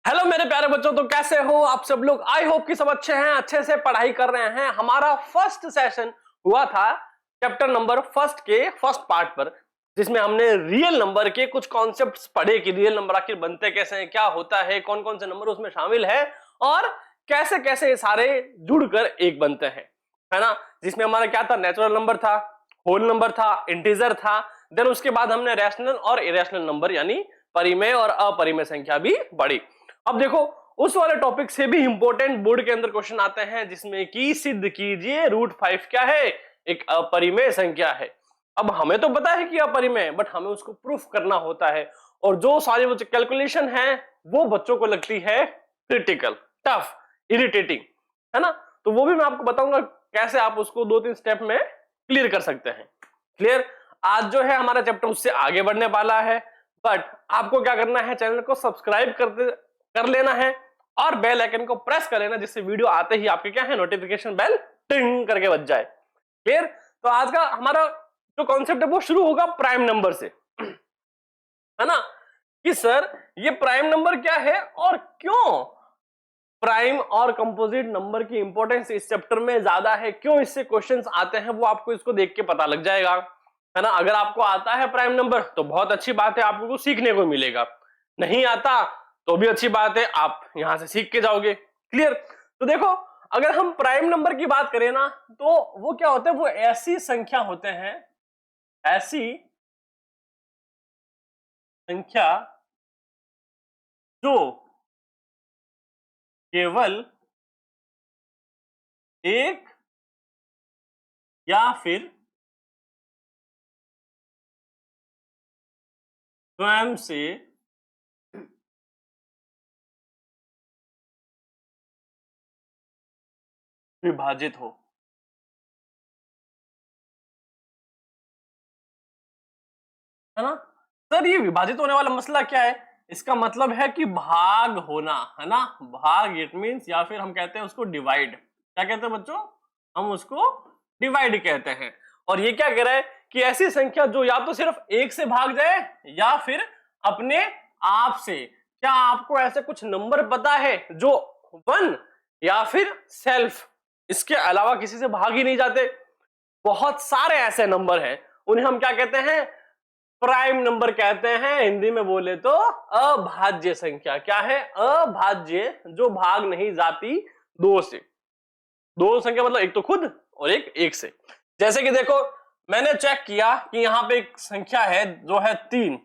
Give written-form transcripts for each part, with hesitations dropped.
Hello मेरे प्यारे बच्चों, तो कैसे हो आप सब लोग। आई होप कि सब अच्छे हैं, अच्छे से पढ़ाई कर रहे हैं। हमारा फर्स्ट सेशन हुआ था चैप्टर नंबर फर्स्ट के फर्स्ट पार्ट पर, जिसमें हमने रियल नंबर के कुछ कॉन्सेप्ट्स पढ़े कि रियल नंबर आखिर बनते कैसे हैं, क्या होता है, कौन कौन से नंबर उसमें शामिल है और कैसे कैसे ये सारे जुड़कर एक बनते हैं, है ना। जिसमें हमारा क्या था, नेचुरल नंबर था, होल नंबर था, इंटीजर था। देन उसके बाद हमने रैशनल और इरेशनल नंबर यानी परिमेय और अपरिमेय संख्या भी पढ़ी। अब देखो, उस वाले टॉपिक से भी इंपॉर्टेंट बोर्ड के अंदर क्वेश्चन आते हैं, जिसमें कि सिद्ध कीजिए √5 क्या है, एक अपरिमेय संख्या है। अब हमें तो पता है कि अपरिमेय है, बट हमें उसको प्रूफ करना होता है, और जो सारी वो कैलकुलेशन है वो बच्चों को लगती है क्रिटिकल, टफ, इरिटेटिंग, है ना। तो वो भी मैं आपको बताऊंगा कैसे आप उसको 2-3 स्टेप में क्लियर कर सकते हैं। क्लियर। आज जो है हमारा चैप्टर उससे आगे बढ़ने वाला है, बट आपको क्या करना है, चैनल को सब्सक्राइब कर लेना है और बेल आइकन को प्रेस कर लेना, जिससे वीडियो आते ही आपके क्या है, नोटिफिकेशन बेल टिंग करके बज जाए। क्लियर। तो आज का हमारा जो कॉन्सेप्ट है वो शुरू होगा प्राइम नंबर से, है ना, कि सर ये प्राइम नंबर क्या है और क्यों प्राइम और कंपोजिट नंबर की इंपॉर्टेंस इस चैप्टर में ज्यादा है, क्यों इससे क्वेश्चंस आते हैं, वो आपको इसको देख के पता लग जाएगा, है ना। अगर आपको आता है प्राइम नंबर तो बहुत अच्छी बात है, आपको कुछ सीखने को मिलेगा। नहीं आता तो भी अच्छी बात है, आप यहां से सीख के जाओगे। क्लियर। तो देखो, अगर हम प्राइम नंबर की बात करें ना, तो वो क्या होते हैं, वो ऐसी संख्या होते हैं, ऐसी संख्या जो केवल एक या फिर स्वयं से विभाजित हो, है ना। सर ये विभाजित होने वाला मसला क्या है, इसका मतलब है कि भाग होना, है ना, भाग, इट मींस, या फिर हम कहते हैं उसको डिवाइड। क्या कहते हैं बच्चों, हम उसको डिवाइड कहते हैं। और ये क्या कह रहा है कि ऐसी संख्या जो या तो सिर्फ एक से भाग जाए या फिर अपने आप से। क्या आपको ऐसे कुछ नंबर पता है जो 1 या फिर सेल्फ, इसके अलावा किसी से भाग ही नहीं जाते। बहुत सारे ऐसे नंबर हैं, उन्हें हम क्या कहते हैं, प्राइम नंबर कहते हैं। हिंदी में बोले तो अभाज्य संख्या। क्या है, अभाज्य, जो भाग नहीं जाती दो से। दो संख्या मतलब एक तो खुद और एक से। जैसे कि देखो, मैंने चेक किया कि यहां पे एक संख्या है जो है 3,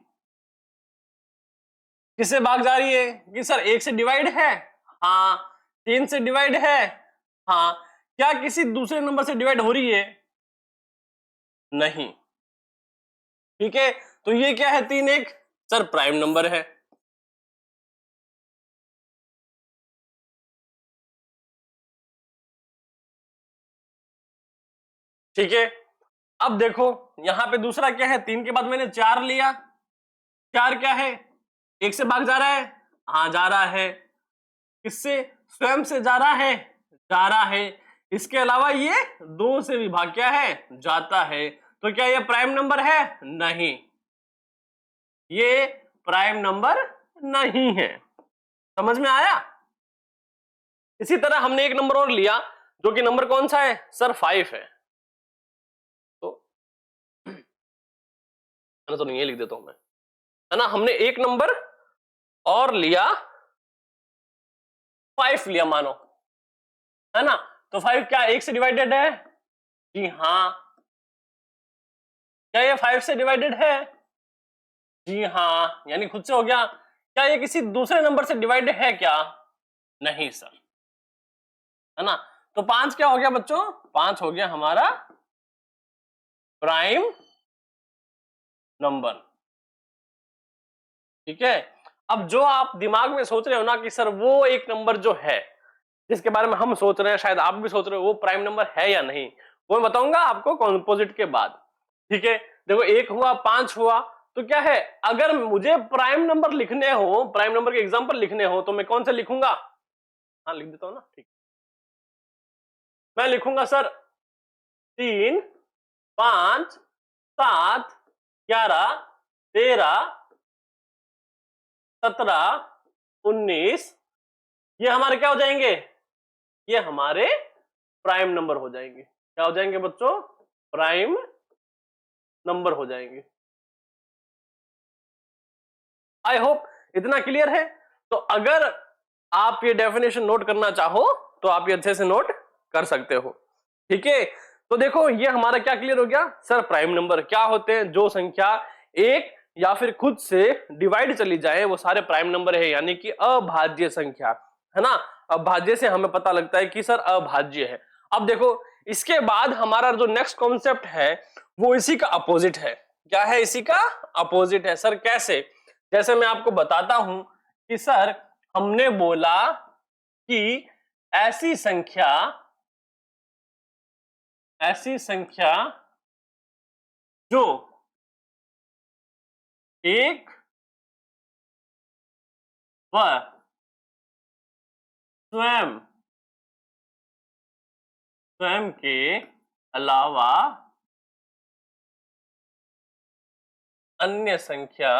किससे भाग जा रही है, कि सर 1 से डिवाइड है, हाँ। 3 से डिवाइड है, हाँ। क्या किसी दूसरे नंबर से डिवाइड हो रही है, नहीं। ठीक है, तो ये क्या है, 3 1, सर प्राइम नंबर है। ठीक है, अब देखो यहां पे दूसरा क्या है, 3 के बाद मैंने 4 लिया। 4 क्या है, 1 से भाग जा रहा है, हाँ जा रहा है। किससे, स्वयं से जा रहा है, जा रहा है। इसके अलावा ये 2 से भी भाग क्या है, जाता है। तो क्या ये प्राइम नंबर है, नहीं, ये प्राइम नंबर नहीं है। समझ में आया। इसी तरह हमने एक नंबर और लिया, जो कि नंबर कौन सा है, सर 5 है। तो नहीं, ये लिख देता हूं मैं, है ना। हमने एक नंबर और लिया, 5 लिया मानो, है ना। तो 5 क्या 1 से डिवाइडेड है, जी हाँ। क्या ये 5 से डिवाइडेड है, जी हाँ, यानी खुद से हो गया। क्या ये किसी दूसरे नंबर से डिवाइडेड है क्या, नहीं सर, है ना। तो 5 क्या हो गया बच्चों, 5 हो गया हमारा प्राइम नंबर। ठीक है। अब जो आप दिमाग में सोच रहे हो ना कि सर वो एक नंबर जो है जिसके बारे में हम सोच रहे हैं, शायद आप भी सोच रहे हो, वो प्राइम नंबर है या नहीं, वो मैं बताऊंगा आपको कंपोजिट के बाद। ठीक है, देखो 1 हुआ, 5 हुआ, तो क्या है, अगर मुझे प्राइम नंबर लिखने हो, प्राइम नंबर के एग्जांपल लिखने हो, तो मैं कौन सा लिखूंगा, हाँ लिख देता हूं ना, ठीक। मैं लिखूंगा सर 3 5 7 11 13 17 19, ये हमारे क्या हो जाएंगे, ये हमारे प्राइम नंबर हो जाएंगे। क्या हो जाएंगे बच्चों, प्राइम नंबर हो जाएंगे। आई होप इतना क्लियर है। तो अगर आप ये डेफिनेशन नोट करना चाहो तो आप ये अच्छे से नोट कर सकते हो, ठीक है। तो देखो ये हमारा क्या क्लियर हो गया सर, प्राइम नंबर क्या होते हैं, जो संख्या एक या फिर खुद से डिवाइड चली जाए वो सारे प्राइम नंबर है, यानी कि अभाज्य संख्या, है ना। अभाज्य से हमें पता लगता है कि सर अभाज्य है। अब देखो इसके बाद हमारा जो नेक्स्ट कॉन्सेप्ट है वो इसी का अपोजिट है। क्या है, इसी का अपोजिट है। सर कैसे, जैसे मैं आपको बताता हूं कि सर हमने बोला कि ऐसी संख्या जो एक व स्वयं के अलावा अन्य संख्या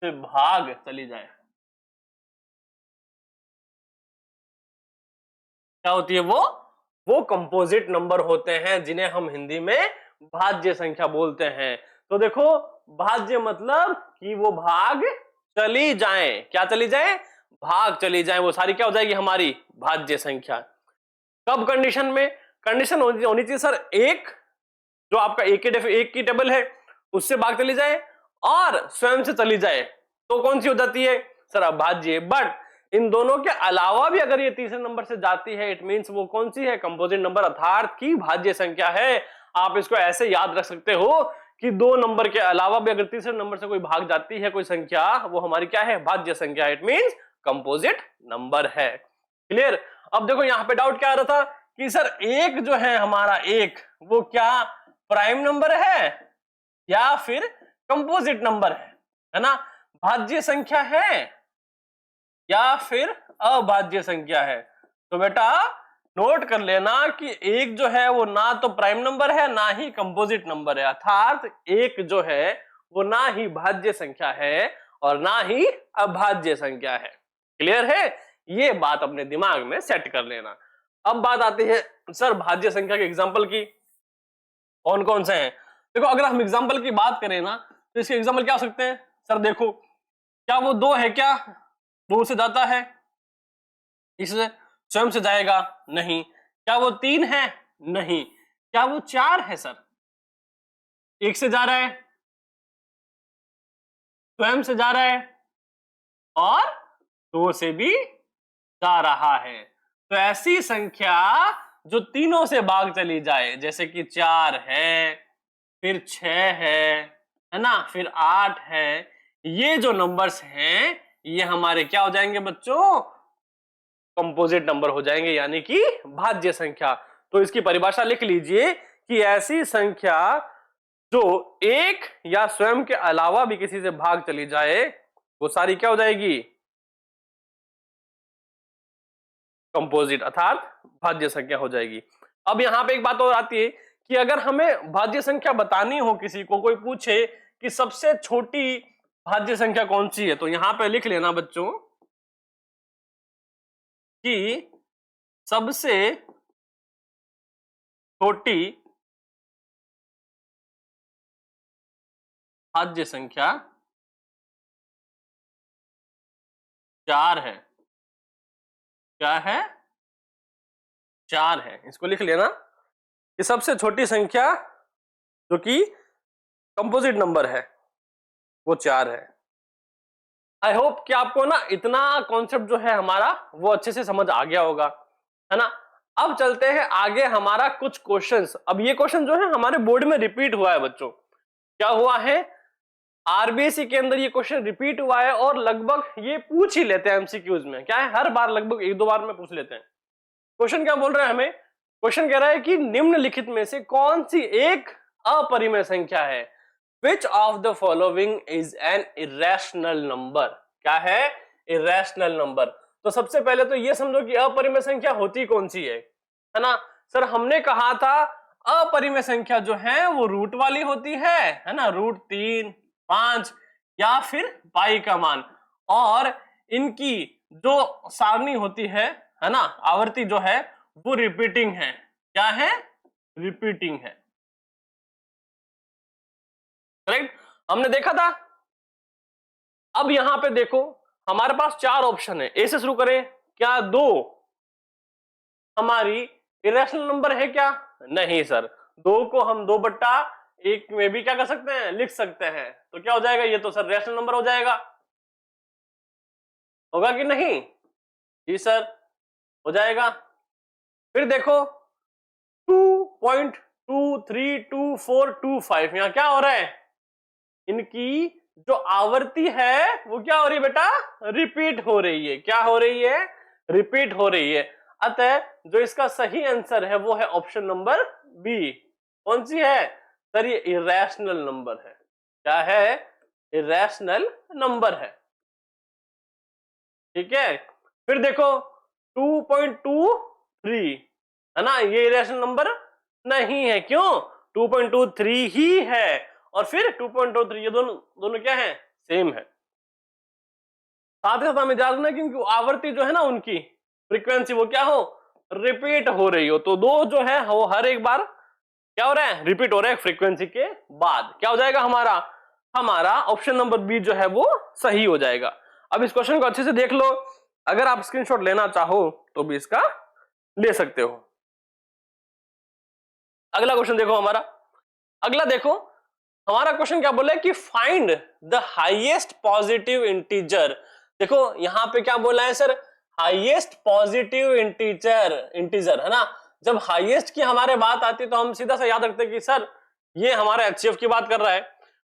से भाग चली जाए, क्या होती है वो कंपोजिट नंबर होते हैं जिन्हें हम हिंदी में भाज्य संख्या बोलते हैं। तो देखो भाज्य मतलब कि वो भाग चली जाएं, क्या चली जाएं, भाग चली जाएं, वो सारी क्या हो जाएगी हमारी भाज्य संख्या। कब कंडीशन में, कंडीशन होनी चाहिए सर एक, जो आपका एक की टेबल है उससे भाग चली जाए और स्वयं से चली जाए तो कौन सी हो जाती है सर अभाज्य। बट इन दोनों के अलावा भी अगर ये तीसरे नंबर से जाती है इट मींस वो कौन सी है, कंपोजिट नंबर अर्थात की भाज्य संख्या है। आप इसको ऐसे याद रख सकते हो कि दो नंबर के अलावा भी अगर तीसरे नंबर से कोई भाग जाती है कोई संख्या, वो हमारी क्या है, भाज्य संख्या, इट मींस कंपोजिट नंबर है। क्लियर। अब देखो यहां पे डाउट क्या आ रहा था कि सर एक जो है हमारा एक, वो क्या प्राइम नंबर है या फिर कंपोजिट नंबर है ना, भाज्य संख्या है या फिर अभाज्य संख्या है। तो बेटा नोट कर लेना कि एक जो है वो ना तो प्राइम नंबर है ना ही कंपोजिट नंबर है, अर्थात एक जो है वो ना ही भाज्य संख्या है और ना ही अभाज्य संख्या है। क्लियर है, ये बात अपने दिमाग में सेट कर लेना। अब बात आती है सर भाज्य संख्या के एग्जाम्पल की, कौन कौन से हैं। देखो अगर हम एग्जाम्पल की बात करें ना तो इसके एग्जाम्पल क्या हो सकते हैं सर, देखो क्या वो दो है, क्या दो से जाता है, इससे स्वयं से जाएगा नहीं। क्या वो तीन है, नहीं। क्या वो चार है सर, एक से जा रहा है, स्वयं से जा रहा है और दो से भी जा रहा है। तो ऐसी संख्या जो तीनों से भाग चली जाए, जैसे कि 4 है, फिर 6 है ना, फिर 8 है, ये जो नंबर्स हैं ये हमारे क्या हो जाएंगे बच्चों, कंपोजिट नंबर हो जाएंगे, यानी कि भाज्य संख्या। तो इसकी परिभाषा लिख लीजिए कि ऐसी संख्या जो एक या स्वयं के अलावा भी किसी से भाग चली जाए वो सारी क्या हो जाएगी, कंपोजिट अर्थात भाज्य संख्या हो जाएगी। अब यहां पे एक बात और आती है कि अगर हमें भाज्य संख्या बतानी हो, किसी को कोई पूछे कि सबसे छोटी भाज्य संख्या कौन सी है, तो यहां पे लिख लेना बच्चों कि सबसे छोटी भाज्य संख्या 4 है। क्या है, 4 है। इसको लिख लेना कि सबसे छोटी संख्या जो कि कंपोजिट नंबर है वो 4 है। आई होप कि आपको ना इतना कॉन्सेप्ट जो है हमारा वो अच्छे से समझ आ गया होगा, है ना। अब चलते हैं आगे, हमारा कुछ क्वेश्चंस। अब ये क्वेश्चन जो है हमारे बोर्ड में रिपीट हुआ है बच्चों, क्या हुआ है, आरबीएससी के अंदर ये क्वेश्चन रिपीट हुआ है और लगभग ये पूछ ही लेते हैं एमसीक्यूज में, क्या है हर बार लगभग एक दो बार में पूछ लेते हैं। क्वेश्चन क्या बोल रहे हैं हमें, क्वेश्चन कह रहा है कि निम्नलिखित में से कौन सी एक अपरिमेय संख्या है, Which of the following is an irrational number? क्या है, irrational number। तो सबसे पहले तो ये समझो कि अपरिमेय संख्या होती कौन सी है ना। सर हमने कहा था अपरिमेय संख्या जो है वो रूट वाली होती है ना, रूट 3, 5 या फिर पाई का मान, और इनकी जो सारणी होती है ना, आवर्ती जो है वो रिपीटिंग है। क्या है? रिपीटिंग है। करेक्ट, हमने देखा था। अब यहां पे देखो हमारे पास 4 ऑप्शन है, ए से शुरू करें। क्या 2 हमारी इरेशनल नंबर है क्या? नहीं सर, 2 को हम 2/1 में भी क्या कर सकते हैं, लिख सकते हैं। तो क्या हो जाएगा, ये तो सर रेशनल नंबर हो जाएगा। होगा कि नहीं? जी सर, हो जाएगा। फिर देखो 2.232425 यहां क्या हो रहा है, इनकी जो आवर्ती है वो क्या हो रही है बेटा, रिपीट हो रही है। क्या हो रही है? रिपीट हो रही है। अतः जो इसका सही आंसर है वो है ऑप्शन नंबर बी। कौन सी है सर? ये इरेशनल नंबर है। क्या है? इरेशनल नंबर है। ठीक है, फिर देखो 2.23 है ना, ये इरेशनल नंबर नहीं है। क्यों? 2.23 ही है, और फिर 2.23, ये दोनों क्या है, सेम है। साथ ही साथ हमें याद रखना क्योंकि आवर्ती जो है ना, उनकी फ्रीक्वेंसी वो क्या हो, रिपीट हो रही हो। तो 2 जो है वो हर एक बार क्या हो रहा है, रिपीट हो रहा है फ्रीक्वेंसी के बाद। क्या हो जाएगा हमारा ऑप्शन नंबर बी जो है वो सही हो जाएगा। अब इस क्वेश्चन को अच्छे से देख लो, अगर आप स्क्रीनशॉट लेना चाहो तो भी इसका ले सकते हो। अगला क्वेश्चन देखो हमारा। अगला देखो हमारा क्वेश्चन क्या बोला है कि find the highest positive integer. देखो यहां पे क्या बोला है सर, हाईएस्ट पॉजिटिव इंटीजर है ना। जब हाईएस्ट की हमारे बात आती है तो हम सीधा सा याद रखते हैं कि सर ये हमारा एचसीएफ की बात कर रहा है।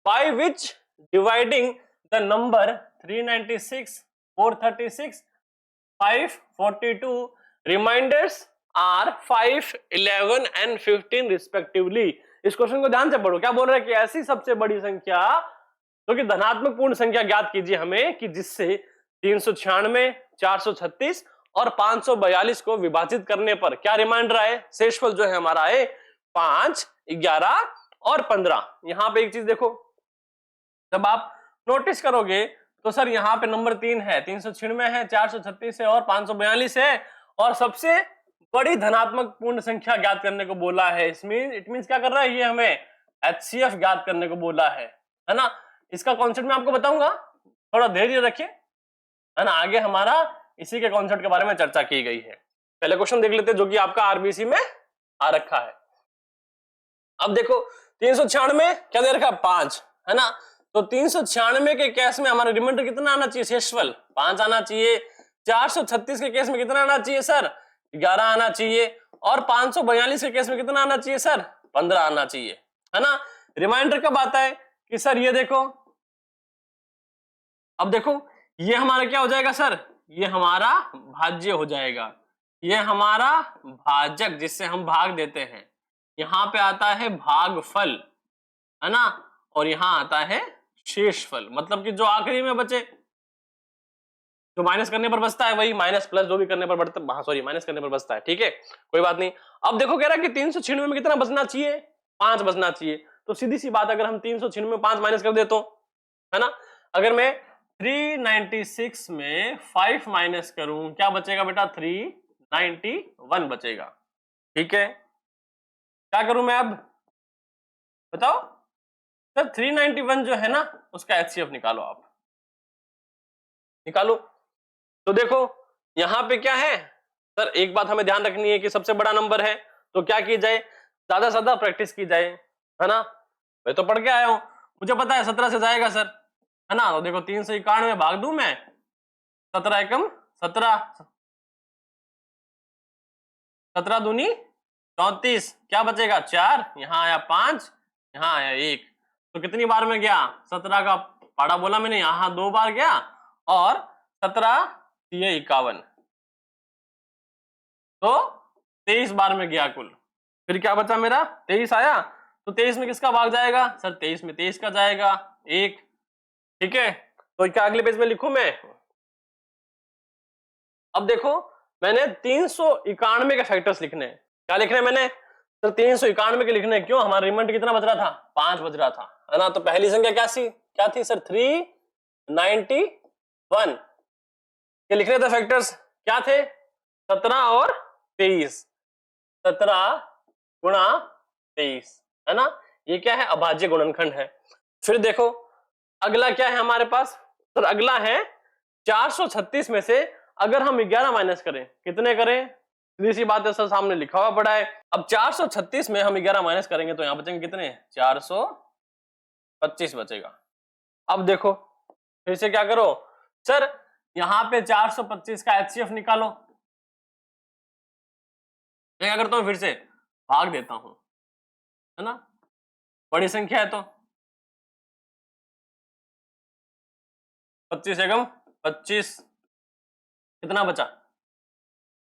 By which dividing the number 396, 436, 542 reminders are 5, 11 and 15 respectively. इस क्वेश्चन को ध्यान से पढ़ो। क्या बोल रहा है कि ऐसी सबसे बड़ी संख्या जो कि धनात्मक पूर्ण संख्या ज्ञात कीजिए हमें कि जिससे 396, 436 और 542 को विभाजित करने पर क्या रिमाइंडर आए, शेषफल जो है हमारा आए 5, 11 और 15। यहां पे एक चीज देखो, जब आप नोटिस करोगे तो सर यहाँ पे नंबर 3 है, 396 है, 436 है और 542 है, और सबसे बड़ी धनात्मक पूर्ण संख्या ज्ञात करने को बोला है। इट मींस क्या कर रहा है, ये हमें एचसीएफ ज्ञात करने को बोला है ना। इसका कॉन्सेप्ट मैं आपको बताऊंगा, थोड़ा धैर्य रखिए, है ना। आगे हमारा इसी के कॉन्सेप्ट के बारे में चर्चा की गई है। पहले क्वेश्चन देख लेते हैं जो कि आपका आरबीसी में आ रखा है। अब देखो 396 क्या दे रखा है, 5 है ना। तो 396 के केस में हमारा रिमाइंडर कितना आना चाहिए, शेषफल 5 आना चाहिए। 436 के केस में कितना आना चाहिए सर, 11 आना चाहिए। और 542 के केस में कितना आना चाहिए सर, 15 आना चाहिए, है ना। रिमाइंडर कब आता है कि सर ये देखो, अब देखो ये हमारा क्या हो जाएगा सर, ये हमारा भाज्य हो जाएगा, ये हमारा भाजक जिससे हम भाग देते हैं। यहां पे आता है भागफल, है ना, और यहां आता है शेषफल, मतलब कि जो आखिरी में बचे, जो माइनस करने पर बचता है वही माइनस प्लस जो भी करने पर बढ़ता, हाँ सॉरी माइनस करने पर बचता है। ठीक है, कोई बात नहीं। अब देखो कह रहा है कि 396 में कितना बचना चाहिए, 5 बचना चाहिए। तो सीधी सी बात, अगर हम 396 में 5 माइनस कर दे तो, है ना। अगर मैं 396 में 5 माइनस करूं क्या बचेगा बेटा, 391 बचेगा। ठीक है, क्या करूं मैं अब बताओ सर। 391 जो है ना उसका एचसीएफ निकालो, आप निकालो। तो देखो यहां पे क्या है सर, एक बात हमें ध्यान रखनी है कि सबसे बड़ा नंबर है तो क्या की जाए, ज्यादा से ज्यादा प्रैक्टिस की जाए, है ना। मैं तो पढ़ के आया हूं, मुझे पता है 17 से जाएगा सर, है ना। तो देखो 391 भाग दूं मैं, 17 एकम 17, 17 दूनी 34, क्या बचेगा 4, यहाँ आया 5, यहाँ आया 1। तो कितनी बार में गया, 17 का पाड़ा बोला मैंने, यहाँ 2 बार गया, और 17 ये 51, तो 23 बार में गया कुल। फिर क्या बचा मेरा, 23 आया। तो 23 में किसका भाग जाएगा सर, 23 में 23 का जाएगा 1। ठीक है, तो क्या अगले पेज में लिखूं मैं। अब देखो मैंने 391 के फैक्टर्स लिखने हैं। क्या लिखने हैं मैंने, तो 391 के लिखने क्यों, हमारा रिमाइंडर कितना बच रहा था, 5 बच रहा था, है ना। तो पहली संख्या क्या थी सर, 391 के लिखने थे फैक्टर्स क्या थे, 17 और 23, 17 गुणा 23, है ना। ये क्या है, अभाज्य गुणनखंड है। फिर देखो अगला क्या है हमारे पास, सर अगला है 436 में से अगर हम 11 माइनस करें, कितने करें, सीधी सी बात है सर, सामने लिखा हुआ पड़ा है। अब 436 में हम 11 माइनस करेंगे तो यहां बचेंगे कितने, 425 बचेगा। अब देखो फिर से क्या करो सर, यहां पे 425 का एचसीएफ निकालो। क्या करता हूं, फिर से भाग देता हूं, है ना, बड़ी संख्या है तो 25 एकम 25, कितना बचा,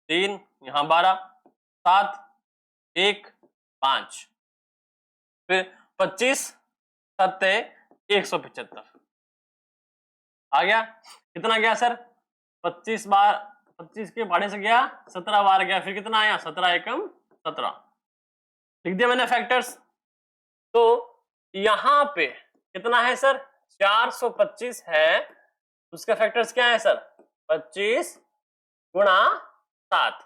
3, यहां 12, 7, 1, 5, फिर 25 सत्ते 175 आ गया। कितना गया सर, 25 बार 25 के भाड़े से गया, 17 बार गया, फिर कितना आया, 17 एकम 17, लिख दिया मैंने फैक्टर्स। तो यहां पे कितना है सर, 425 है, उसका फैक्टर्स क्या है सर, 25 गुणा 7।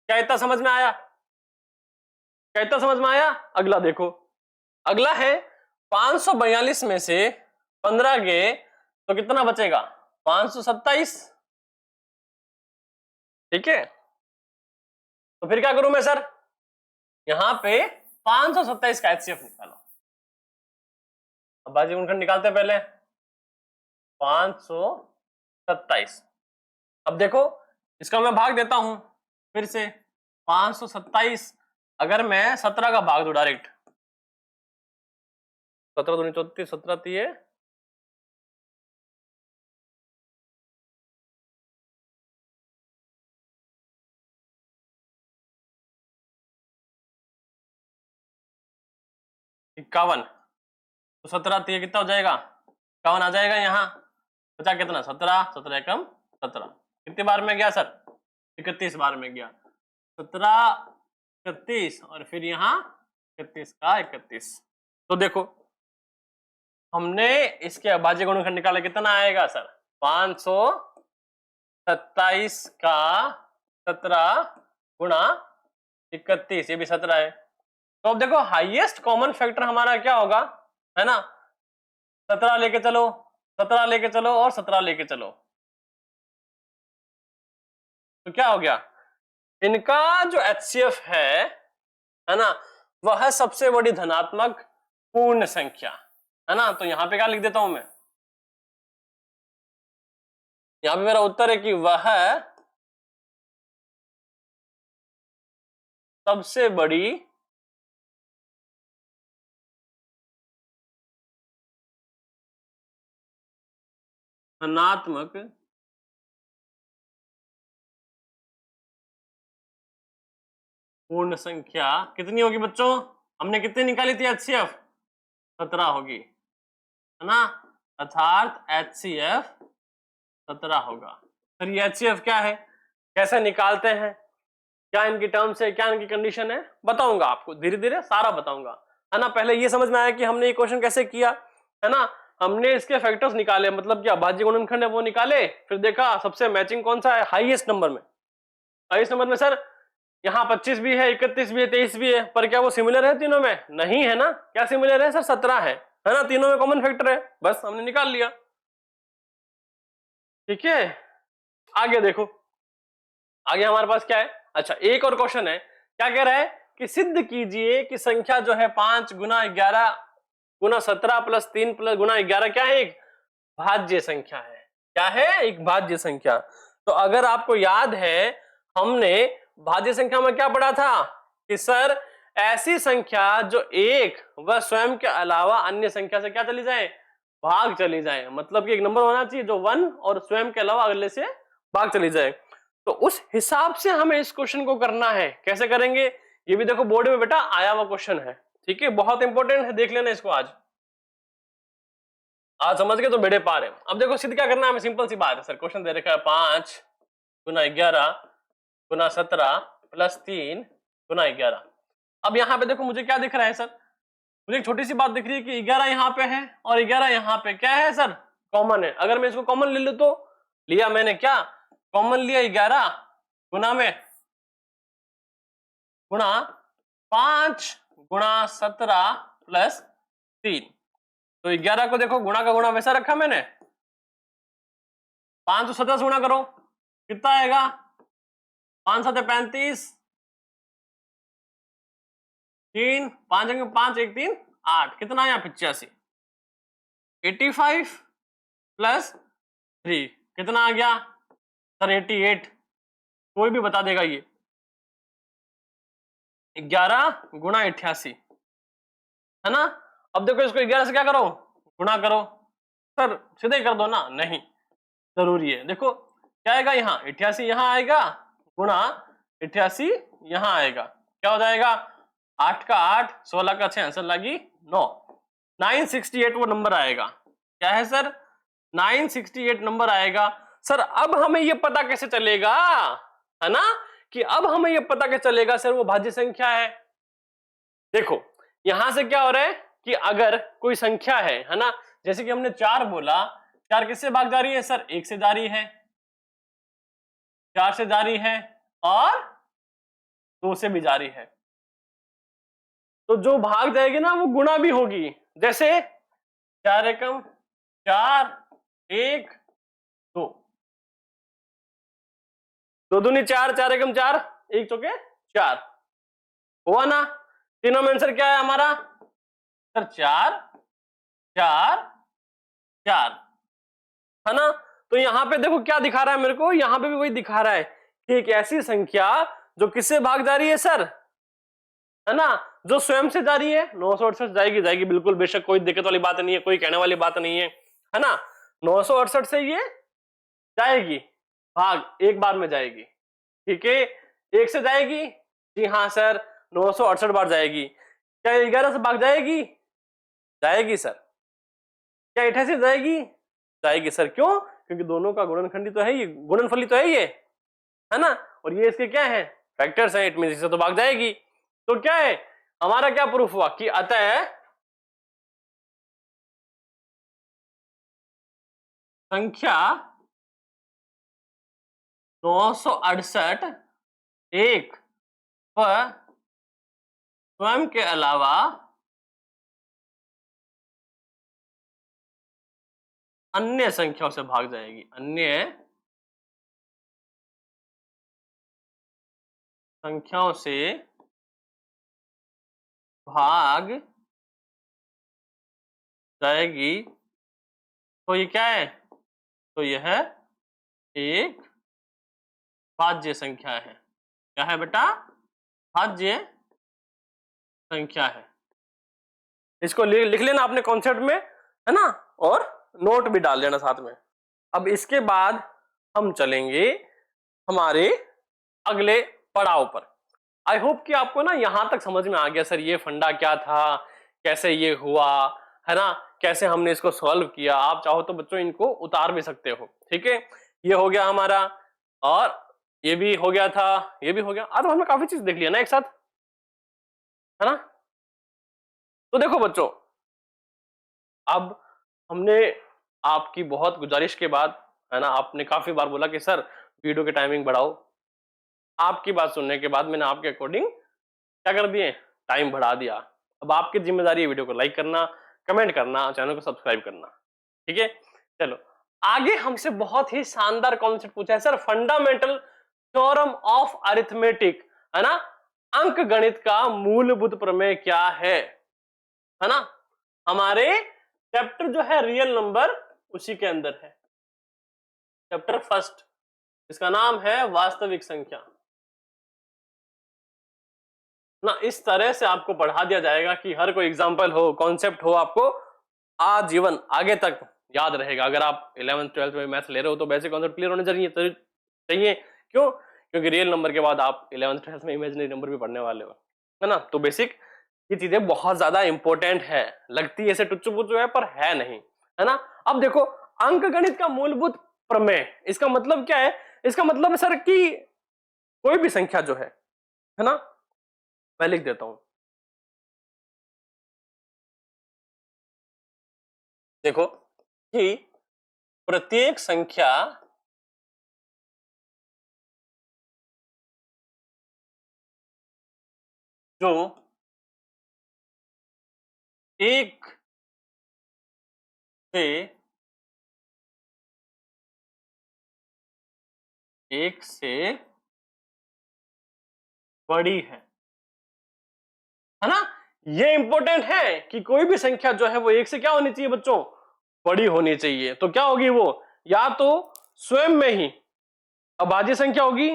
क्या इतना समझ में आया, क्या इतना समझ में आया। अगला देखो, अगला है 542 में से 15 गए तो कितना बचेगा, 527, ठीक है। तो फिर क्या करूं मैं सर, यहां पे 527 का एचसीएफ निकालो। अब बाजी गुणनखंड निकालते हैं पहले, 527। अब देखो इसका मैं भाग देता हूं फिर से, 527 अगर मैं 17 का भाग दूं डायरेक्ट, 17 दूनी 34, 17 तीय 51, तो 17 तीय कितना हो जाएगा, 51 आ जाएगा। यहाँ बचा कितना, 17, 17 एकम 17, कितनी बार में गया सर, 31 बार में गया, 17 31 और फिर यहाँ 31 का 31। तो देखो हमने इसके अभाज्य गुणनखंड निकाला, कितना आएगा सर, 527 का 17 गुणा 31, ये भी 17 है। तो अब देखो हाईएस्ट कॉमन फैक्टर हमारा क्या होगा, है ना, 17 लेके चलो, 17 लेके चलो और 17 लेके चलो, तो क्या हो गया, इनका जो एचसीएफ है ना, वह सबसे बड़ी धनात्मक पूर्ण संख्या, है ना। तो यहां पे क्या लिख देता हूं मैं, यहां पे मेरा उत्तर है कि वह सबसे बड़ी धनात्मक पूर्ण संख्या कितनी होगी बच्चों, हमने कितनी निकाली थी एचसीएफ, 17 होगी, है ना, अर्थात एचसीएफ 17 होगा। फिर ये एचसीएफ क्या है, कैसे निकालते हैं, क्या इनकी टर्म्स है, क्या इनकी कंडीशन है, बताऊंगा आपको, धीरे धीरे सारा बताऊंगा, है ना। पहले ये समझ में आया कि हमने ये क्वेश्चन कैसे किया, है ना। हमने इसके फैक्टर्स निकाले, मतलब क्या अभाज्य गुणनखंड है वो निकाले, फिर देखा सबसे मैचिंग कौन सा है, हाईएस्ट नंबर में, हाईएस्ट नंबर में सर यहाँ 25 भी है, 31 भी है, 23 भी है, पर क्या वो सिमिलर है तीनों में, नहीं है ना। क्या सिमिलर है सर, 17 है ना, तीनों में कॉमन फैक्टर है, बस हमने निकाल लिया, ठीक है। आगे देखो, आगे हमारे पास क्या है, अच्छा एक और क्वेश्चन है, क्या कह रहा है कि सिद्ध कीजिए कि संख्या जो है 5 गुना 11 गुना 17 प्लस 3 प्लस गुना 11 क्या है, एक भाज्य संख्या है, क्या है, एक भाज्य संख्या। तो अगर आपको याद है हमने भाज्य संख्या में क्या पढ़ा था कि सर ऐसी संख्या जो एक व स्वयं के अलावा अन्य संख्या से क्या चली जाए, भाग चली जाए, मतलब कि एक नंबर होना चाहिए जो 1 और स्वयं के अलावा अगले से भाग चली जाए। तो उस हिसाब से हमें इस क्वेश्चन को करना है, कैसे करेंगे, ये भी देखो बोर्ड में बेटा आया हुआ क्वेश्चन है, ठीक है, बहुत इंपॉर्टेंट है, देख लेना इसको आज समझ गए तो बेड़े पार है। अब देखो सिद्ध क्या करना है, हमें सिंपल सी बात है, सर क्वेश्चन दे रखा है 5 गुना 11 गुना 17 प्लस 3 गुना 11, अब यहाँ पे देखो मुझे क्या दिख रहा है सर, मुझे एक छोटी सी बात दिख रही है कि 11 यहाँ पे है और 11 यहाँ पे क्या है सर, कॉमन है। अगर मैं इसको कॉमन ले लूं तो लिया मैंने क्या, कॉमन लिया 11 गुना में गुणा 5 गुणा 17 प्लस 3। तो 11 को देखो गुणा का गुणा वैसा रखा मैंने, 5 तो 17 से गुणा करो कितना आएगा, 5 7 35, 3 5 5 1 3 8, कितना आया 85, 85 प्लस 3 कितना आ गया सर 88। कोई भी बता देगा ये 11 गुणा 88 है ना। अब देखो इसको 11 से क्या करो, गुणा करो। सर सीधे ही कर दो ना, नहीं जरूरी है। देखो क्या आएगा यहाँ 88 यहाँ आएगा गुणा 88 यहाँ आएगा, क्या हो जाएगा 8 का 8 16 का 6 आंसर लगी 9, 968 वो नंबर आएगा। क्या है सर 968 नंबर आएगा। सर अब हमें ये पता कैसे चलेगा, है ना, कि अब हमें ये पता कैसे चलेगा सर वो भाज्य संख्या है। देखो यहां से क्या हो रहा है कि अगर कोई संख्या है ना, जैसे कि हमने 4 बोला, 4 किससे भाग जा रही है सर 1 से जा रही है, 4 से जा रही है और 2 से भी जा रही है। तो जो भाग जाएगी ना वो गुणा भी होगी, जैसे 4 एकम 4 1 2, 2 दूनी 4, 4 एकम 4 1 चौके 4 हुआ ना। तीनों में आंसर क्या है हमारा सर 4 4 4 है ना। तो यहां पे देखो क्या दिखा रहा है मेरे को, यहां पे भी वही दिखा रहा है कि एक ऐसी संख्या जो किससे भाग जा रही है सर, है ना, जो स्वयं से जा रही है 968 जाएगी, जाएगी बिल्कुल, बेशक कोई दिक्कत वाली बात नहीं है, कोई कहने वाली बात नहीं है ना। 968 से ये जाएगी, भाग एक बार में जाएगी, ठीक है। 1 से जाएगी, जी हाँ सर 968 बार जाएगी। क्या 11 से भाग जाएगी, जाएगी सर। क्या 88 से जाएगी, जाएगी सर। क्यों, क्योंकि दोनों का गुणनखंडी तो है ये, गुणनफली तो है ये, है ना, और ये इसके क्या है फैक्टर्स हैं, इट मींस इससे तो भाग जाएगी। तो क्या है हमारा क्या प्रूफ हुआ कि अतः संख्या 968 एक व स्वयं के अलावा अन्य संख्याओं से भाग जाएगी, अन्य संख्याओं से भाग जाएगी। तो ये क्या है, तो यह एक भाज्य संख्या है। क्या है बेटा, भाज्य संख्या है। इसको लिख लेना अपने कॉन्सेप्ट में, है ना, और नोट भी डाल देना साथ में। अब इसके बाद हम चलेंगे हमारे अगले पड़ाव पर। आई होप कि आपको ना यहां तक समझ में आ गया सर ये फंडा क्या था, कैसे ये हुआ, है ना, कैसे हमने इसको सॉल्व किया। आप चाहो तो बच्चों इनको उतार भी सकते हो, ठीक है। ये हो गया हमारा, और ये भी हो गया था, ये भी हो गया। आज हमने काफी चीज देख लिया ना एक साथ, है ना। तो देखो बच्चों, अब हमने आपकी बहुत गुजारिश के बाद, है ना, आपने काफी बार बोला कि सर वीडियो की टाइमिंग बढ़ाओ। आपकी बात सुनने के बाद मैंने आपके अकॉर्डिंग क्या कर दिए, टाइम बढ़ा दिया। अब आपकी जिम्मेदारी है वीडियो को लाइक करना, कमेंट करना, चैनल को सब्सक्राइब करना, ठीक है। चलो आगे हमसे बहुत ही शानदार कॉन्सेप्ट पूछा है sir, fundamental theorem of arithmetic, है ना, अंक गणित का मूलभूत प्रमेय क्या है ना। हमारे चैप्टर जो है रियल नंबर उसी के अंदर है, चैप्टर फर्स्ट, इसका नाम है वास्तविक संख्या ना। इस तरह से आपको पढ़ा दिया जाएगा कि हर कोई एग्जांपल हो, कॉन्सेप्ट हो, आपको आजीवन आगे तक याद रहेगा। अगर आप 11th 12th में मैथ्स ले रहे हो तो बेसिक कॉन्सेप्ट क्लियर होने चाहिए। क्यों, क्योंकि रियल नंबर के बाद आप 11th 12th में इमेजिनरी नंबर भी पढ़ने वाले हो, है ना। तो बेसिक ये चीजें बहुत ज्यादा इंपॉर्टेंट है, लगती है ऐसे टुच्चू पुच्चू है पर है नहीं, है ना। अब देखो अंक गणित का मूलभूत प्रमेय, इसका मतलब क्या है, इसका मतलब सर कि कोई भी संख्या जो है ना, मैं लिख देता हूं, देखो कि प्रत्येक संख्या जो एक से बड़ी है ना। ये इंपॉर्टेंट है कि कोई भी संख्या जो है वो एक से क्या होनी चाहिए बच्चों, बड़ी होनी चाहिए। तो क्या होगी वो, या तो स्वयं में ही अभाज्य संख्या होगी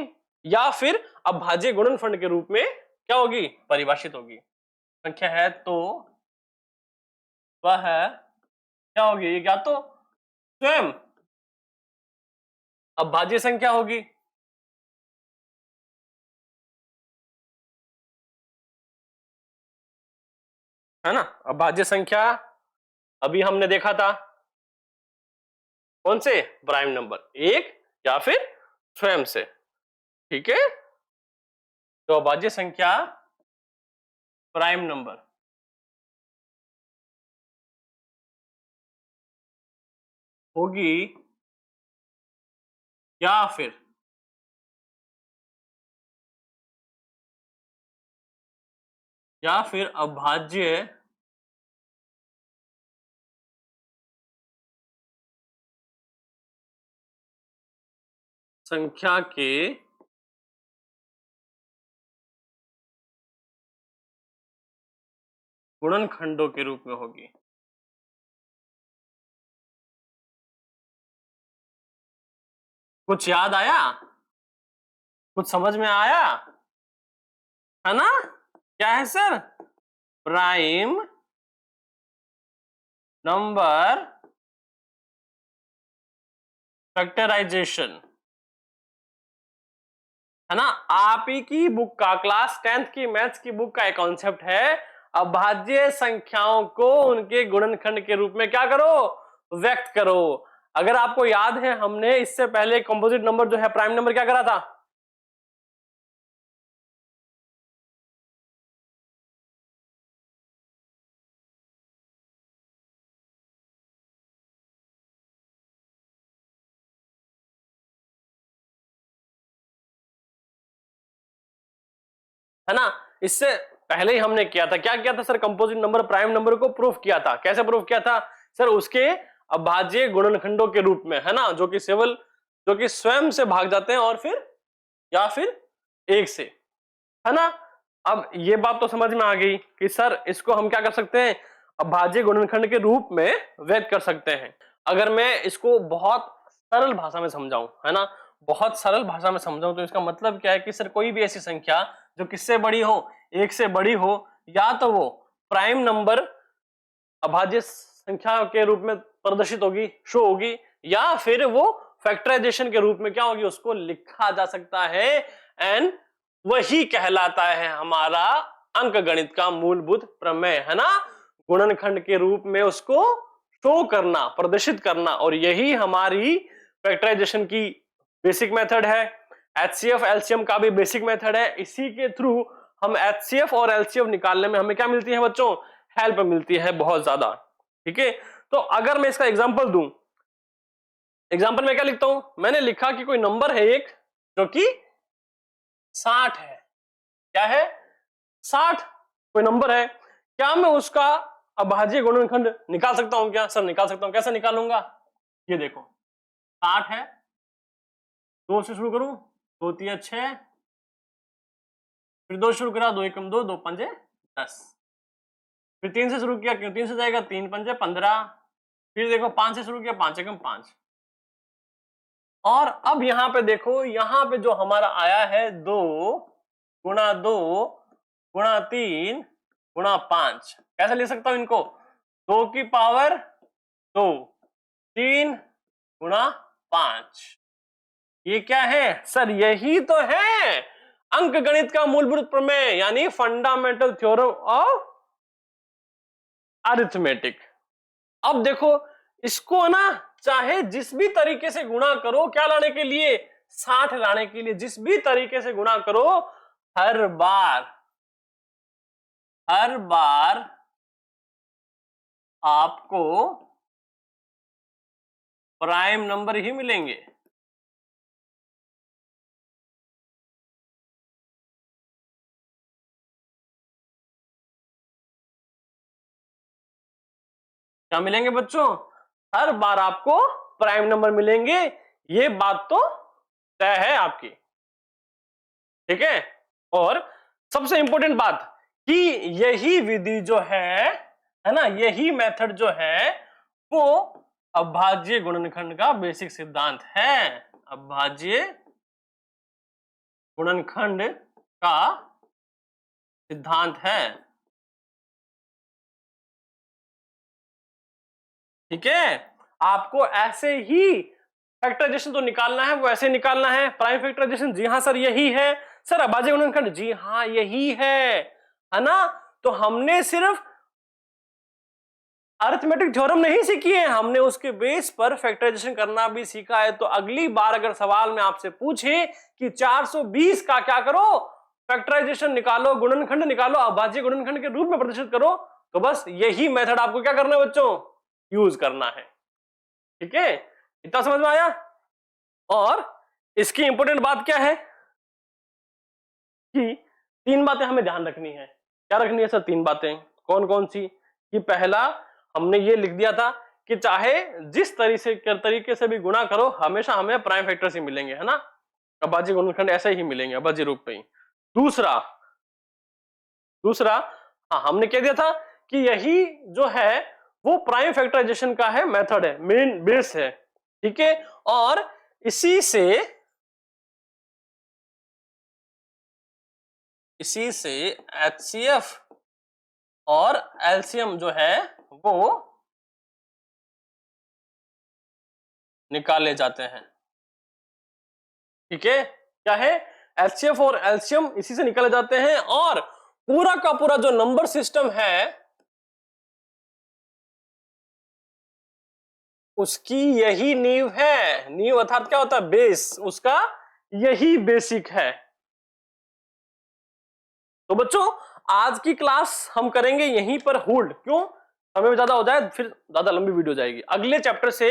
या फिर अभाज्य गुणनफल के रूप में क्या होगी, परिभाषित होगी। संख्या है तो वह क्या होगी, या तो स्वयं अभाज्य संख्या होगी है ना। अभाज्य संख्या अभी हमने देखा था कौन से, प्राइम नंबर एक या फिर स्वयं से, ठीक है। तो अभाज्य संख्या प्राइम नंबर होगी या फिर अभाज्य संख्या के गुणनखंडों के रूप में होगी। कुछ याद आया, कुछ समझ में आया, है ना। क्या है सर, प्राइम नंबर फैक्टराइजेशन, है ना। आप ही की बुक का, क्लास 10th की मैथ्स की बुक का एक कॉन्सेप्ट है, अभाज्य संख्याओं को उनके गुणनखंड के रूप में क्या करो, व्यक्त करो। अगर आपको याद है हमने इससे पहले कंपोजिट नंबर जो है प्राइम नंबर क्या करा था, है ना। इससे पहले ही हमने किया था, क्या किया था sir, composite number prime number को प्रूफ किया था। कैसे प्रूफ किया था सर, उसके अभाज्य गुणनखंडों के रूप में, है ना, जो कि स्वयं से भाग जाते हैं और फिर या फिर एक से, है ना। अब ये बात तो समझ में आ गई कि सर इसको हम क्या कर सकते हैं, अभाज्य गुणनखंड के रूप में व्यक्त कर सकते हैं। अगर मैं इसको बहुत सरल भाषा में समझाऊं, है ना, बहुत सरल भाषा में समझाऊं, तो इसका मतलब क्या है कि सर कोई भी ऐसी संख्या जो किससे बड़ी हो, एक से बड़ी हो, या तो वो प्राइम नंबर अभाज्य संख्या के रूप में प्रदर्शित होगी, शो होगी, या फिर वो फैक्टराइजेशन के रूप में क्या होगी, उसको लिखा जा सकता है। एंड वही कहलाता है हमारा अंकगणित का मूलभूत प्रमेय, है ना। गुणनखंड के रूप में उसको शो करना, प्रदर्शित करना, और यही हमारी फैक्टराइजेशन की बेसिक मेथड है। एचसीएफ एलसीएम का भी बेसिक मेथड है। इसी के थ्रू हम एचसीएफ और एलसीएम निकालने में हमें क्या मिलती है बच्चों, हेल्प मिलती है बहुत ज्यादा, ठीक है। तो अगर मैं इसका एग्जांपल दूं, एग्जांपल में क्या लिखता हूं, मैंने लिखा कि कोई नंबर है एक जो कि 60 है। क्या है, 60 कोई नंबर है, क्या मैं उसका अभाज्य गुणनखंड निकाल सकता हूं क्या, सर निकाल सकता हूं। कैसे निकालूंगा, ये देखो 60 है, 2 से शुरू करूं, 2 3 6, फिर 2 शुरू करा, 2 एकम 2, 2 पंजे 10, फिर 3 से शुरू किया, क्यों 3 से जाएगा, 3 पंजे 15, फिर देखो 5 से शुरू किया, 5 एकम 5, और अब यहां पे देखो, यहां पे जो हमारा आया है 2 गुणा 2 गुणा 3 गुणा 5, कैसे ले सकता हूं इनको, 2 की पावर 2, 3 गुणा 5, ये क्या है सर, यही तो है अंकगणित का मूलभूत प्रमेय, यानी फंडामेंटल थ्योरम ऑफ अरिथमेटिक। अब देखो इसको ना, चाहे जिस भी तरीके से गुणा करो, क्या लाने के लिए, 60 लाने के लिए, जिस भी तरीके से गुणा करो, हर बार आपको प्राइम नंबर ही मिलेंगे। क्या मिलेंगे बच्चों? हर बार आपको प्राइम नंबर मिलेंगे, ये बात तो तय है आपकी, ठीक है। और सबसे इंपॉर्टेंट बात कि यही विधि जो है ना, यही मेथड जो है वो अभाज्य गुणनखंड का बेसिक सिद्धांत है। अभाज्य गुणनखंड का सिद्धांत है, ठीक है। आपको ऐसे ही फैक्टराइजेशन तो निकालना है, वो ऐसे निकालना है। प्राइम फैक्टराइजेशन, जी हाँ सर यही है। सर अभाज्य गुणनखंड, जी हाँ यही है ना। तो हमने सिर्फ अरिथमेटिक थ्योरम नहीं सीखी है, हमने उसके बेस पर फैक्टराइजेशन करना भी सीखा है। तो अगली बार अगर सवाल में आपसे पूछे कि 420 का क्या करो, फैक्टराइजेशन निकालो, गुणनखंड निकालो, अभाज्य गुणनखंड के रूप में प्रदर्शित करो, तो बस यही मेथड आपको क्या करना है बच्चों, यूज करना है, ठीक है। इतना समझ में आया? और इसकी इंपॉर्टेंट बात क्या है कि 3 बातें हमें ध्यान रखनी है। क्या रखनी है सर? 3 बातें। कौन कौन सी? कि पहला, हमने ये लिख दिया था कि चाहे जिस तरीके से भी गुणा करो, हमेशा हमें प्राइम फैक्टर से मिलेंगे, है ना। अभाज्य गुणनखंड ऐसे ही मिलेंगे, अभाज्य रूप में ही। दूसरा, हाँ हमने कह दिया था कि यही जो है वो प्राइम फैक्टराइजेशन का है मेथड है, मेन बेस है, ठीक है। और इसी से HCF और एलसीएम जो है वो निकाले जाते हैं, ठीक है। क्या है? HCF और एलसीएम इसी से निकाले जाते हैं। और पूरा का पूरा जो नंबर सिस्टम है उसकी यही नींव है। नींव अर्थात क्या होता है? बेस, उसका यही बेसिक है। तो बच्चों आज की क्लास हम करेंगे यहीं पर होल्ड। क्यों? समय ज्यादा हो जाए फिर ज्यादा लंबी वीडियो जाएगी। अगले चैप्टर से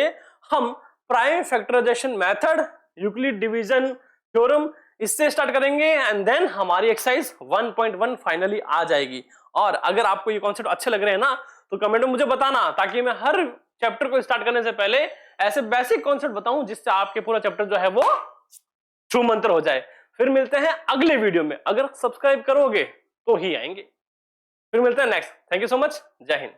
हम prime factorization method, Euclid division theorem, इससे स्टार्ट करेंगे एंड देन हमारी एक्सरसाइज 1.1 फाइनली आ जाएगी। और अगर आपको ये कॉन्सेप्ट अच्छे लग रहे हैं ना तो कमेंट में मुझे बताना, ताकि मैं हर चैप्टर को स्टार्ट करने से पहले ऐसे बेसिक कॉन्सेप्ट बताऊं जिससे आपके पूरा चैप्टर जो है वो छू मंत्र हो जाए। फिर मिलते हैं अगले वीडियो में, अगर सब्सक्राइब करोगे तो ही आएंगे। फिर मिलते हैं next. Thank you so much, जय हिंद।